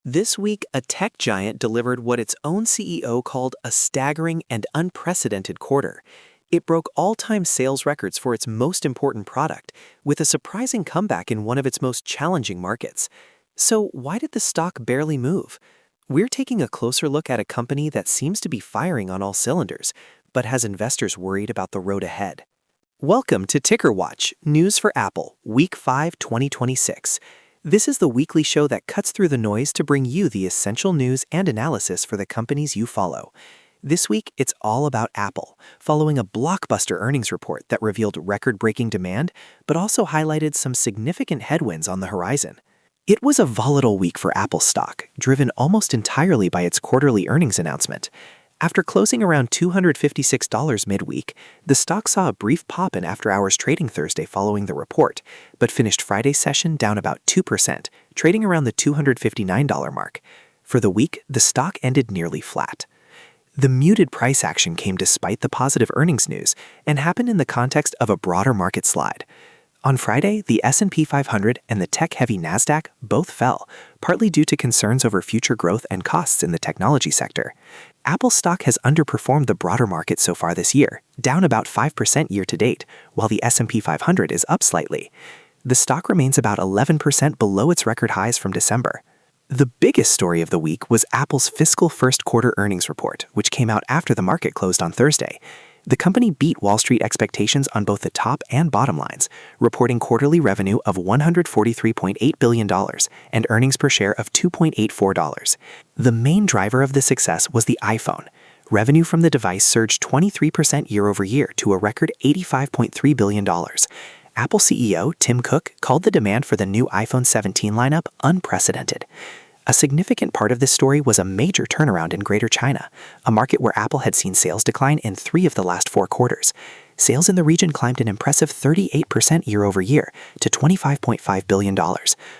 This week, a tech giant delivered what its own CEO called a staggering and unprecedented quarter. It broke all-time sales records for its most important product, with a surprising comeback in one of its most challenging markets. So why did the stock barely move? We're taking a closer look at a company that seems to be firing on all cylinders, but has investors worried about the road ahead. Welcome to TickerWatch, News for Apple, Week 5, 2026. This is the weekly show that cuts through the noise to bring you the essential news and analysis for the companies you follow. This week, it's all about Apple, following a blockbuster earnings report that revealed record-breaking demand, but also highlighted some significant headwinds on the horizon. It was a volatile week for Apple stock, driven almost entirely by its quarterly earnings announcement. After closing around $256 midweek, the stock saw a brief pop in after-hours trading Thursday following the report, but finished Friday's session down about 2%, trading around the $259 mark. For the week, the stock ended nearly flat. The muted price action came despite the positive earnings news and happened in the context of a broader market slide. On Friday, the S&P 500 and the tech-heavy Nasdaq both fell, partly due to concerns over future growth and costs in the technology sector. Apple stock has underperformed the broader market so far this year, down about 5% year-to-date, while the S&P 500 is up slightly. The stock remains about 11% below its record highs from December. The biggest story of the week was Apple's fiscal first quarter earnings report, which came out after the market closed on Thursday. The company beat Wall Street expectations on both the top and bottom lines, reporting quarterly revenue of $143.8 billion and earnings per share of $2.84. The main driver of the success was the iPhone. Revenue from the device surged 23% year-over-year to a record $85.3 billion. Apple CEO Tim Cook called the demand for the new iPhone 17 lineup unprecedented. A significant part of this story was a major turnaround in Greater China, a market where Apple had seen sales decline in 3 of the last 4 quarters. Sales in the region climbed an impressive 38% year-over-year to $25.5 billion,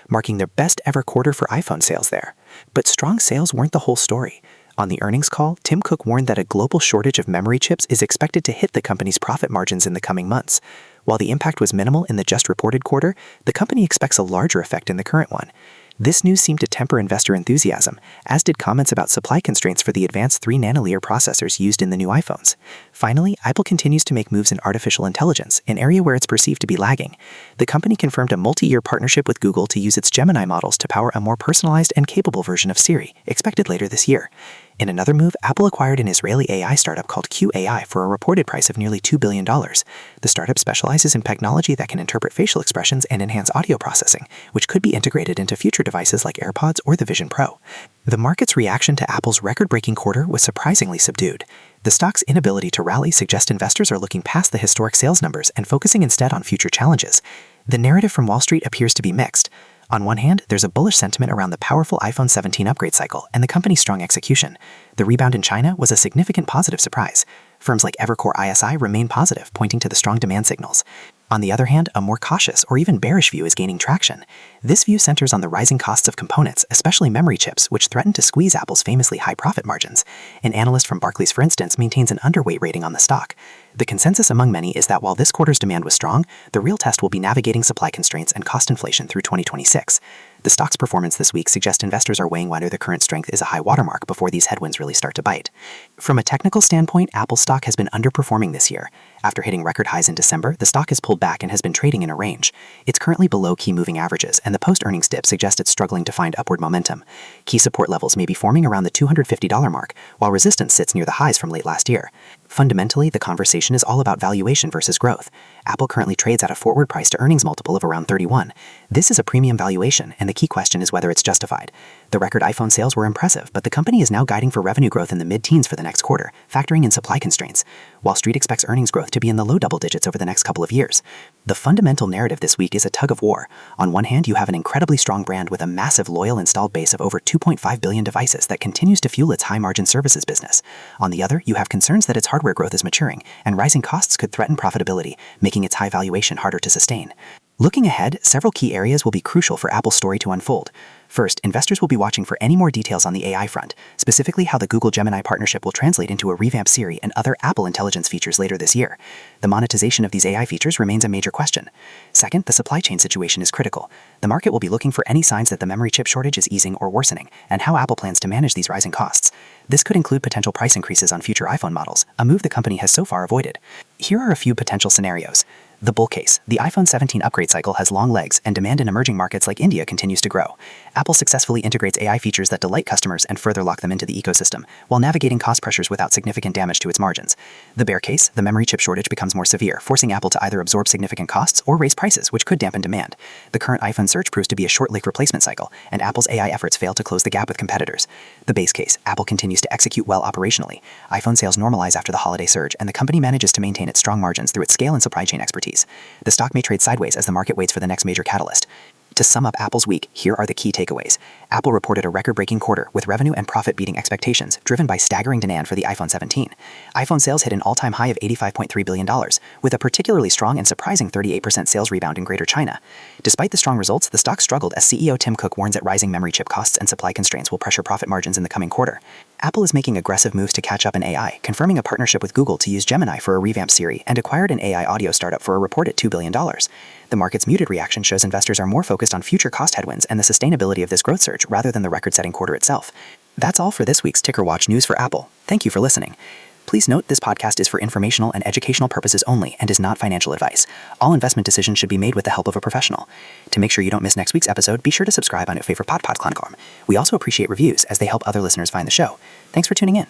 marking their best ever quarter for iPhone sales there. But strong sales weren't the whole story. On the earnings call, Tim Cook warned that a global shortage of memory chips is expected to hit the company's profit margins in the coming months. While the impact was minimal in the just reported quarter, the company expects a larger effect in the current one. This news seemed to temper investor enthusiasm, as did comments about supply constraints for the advanced 3-nanometer processors used in the new iPhones. Finally, Apple continues to make moves in artificial intelligence, an area where it's perceived to be lagging. The company confirmed a multi-year partnership with Google to use its Gemini models to power a more personalized and capable version of Siri, expected later this year. In another move, Apple acquired an Israeli AI startup called QAI for a reported price of nearly $2 billion. The startup specializes in technology that can interpret facial expressions and enhance audio processing, which could be integrated into future devices like AirPods or the Vision Pro. The market's reaction to Apple's record-breaking quarter was surprisingly subdued. The stock's inability to rally suggests investors are looking past the historic sales numbers and focusing instead on future challenges. The narrative from Wall Street appears to be mixed. On one hand, there's a bullish sentiment around the powerful iPhone 17 upgrade cycle and the company's strong execution. The rebound in China was a significant positive surprise. Firms like Evercore ISI remain positive, pointing to the strong demand signals. On the other hand, a more cautious or even bearish view is gaining traction. This view centers on the rising costs of components, especially memory chips, which threaten to squeeze Apple's famously high profit margins. An analyst from Barclays, for instance, maintains an underweight rating on the stock. The consensus among many is that while this quarter's demand was strong, the real test will be navigating supply constraints and cost inflation through 2026. The stock's performance this week suggests investors are weighing whether the current strength is a high watermark before these headwinds really start to bite. From a technical standpoint, Apple stock has been underperforming this year. After hitting record highs in December, the stock has pulled back and has been trading in a range. It's currently below key moving averages, and the post-earnings dip suggests it's struggling to find upward momentum. Key support levels may be forming around the $250 mark, while resistance sits near the highs from late last year. Fundamentally, the conversation is all about valuation versus growth. Apple currently trades at a forward price to earnings multiple of around 31. This is a premium valuation, and the key question is whether it's justified. The record iPhone sales were impressive, but the company is now guiding for revenue growth in the mid-teens for the next quarter, factoring in supply constraints. Wall Street expects earnings growth to be in the low double digits over the next couple of years. The fundamental narrative this week is a tug of war. On one hand, you have an incredibly strong brand with a massive loyal installed base of over 2.5 billion devices that continues to fuel its high-margin services business. On the other, you have concerns that its hardware growth is maturing, and rising costs could threaten profitability, making its high valuation harder to sustain. Looking ahead, several key areas will be crucial for Apple's story to unfold. First, investors will be watching for any more details on the AI front, specifically how the Google Gemini partnership will translate into a revamped Siri and other Apple Intelligence features later this year. The monetization of these AI features remains a major question. Second, the supply chain situation is critical. The market will be looking for any signs that the memory chip shortage is easing or worsening, and how Apple plans to manage these rising costs. This could include potential price increases on future iPhone models, a move the company has so far avoided. Here are a few potential scenarios. The bull case. The iPhone 17 upgrade cycle has long legs, and demand in emerging markets like India continues to grow. Apple successfully integrates AI features that delight customers and further lock them into the ecosystem, while navigating cost pressures without significant damage to its margins. The bear case. The memory chip shortage becomes more severe, forcing Apple to either absorb significant costs or raise prices, which could dampen demand. The current iPhone surge proves to be a short-lived replacement cycle, and Apple's AI efforts fail to close the gap with competitors. The base case. Apple continues to execute well operationally. iPhone sales normalize after the holiday surge, and the company manages to maintain its strong margins through its scale and supply chain expertise. The stock may trade sideways as the market waits for the next major catalyst. To sum up Apple's week, here are the key takeaways. Apple reported a record-breaking quarter with revenue and profit beating expectations, driven by staggering demand for the iPhone 17. iPhone sales hit an all-time high of $85.3 billion, with a particularly strong and surprising 38% sales rebound in Greater China. Despite the strong results, the stock struggled as CEO Tim Cook warns that rising memory chip costs and supply constraints will pressure profit margins in the coming quarter. Apple is making aggressive moves to catch up in AI, confirming a partnership with Google to use Gemini for a revamped Siri, and acquired an AI audio startup for a reported $2 billion. The market's muted reaction shows investors are more focused on future cost headwinds and the sustainability of this growth surge rather than the record-setting quarter itself. That's all for this week's TickerWatch news for Apple. Thank you for listening. Please note this podcast is for informational and educational purposes only and is not financial advice. All investment decisions should be made with the help of a professional. To make sure you don't miss next week's episode, be sure to subscribe on your favorite podcast platform. We also appreciate reviews as they help other listeners find the show. Thanks for tuning in.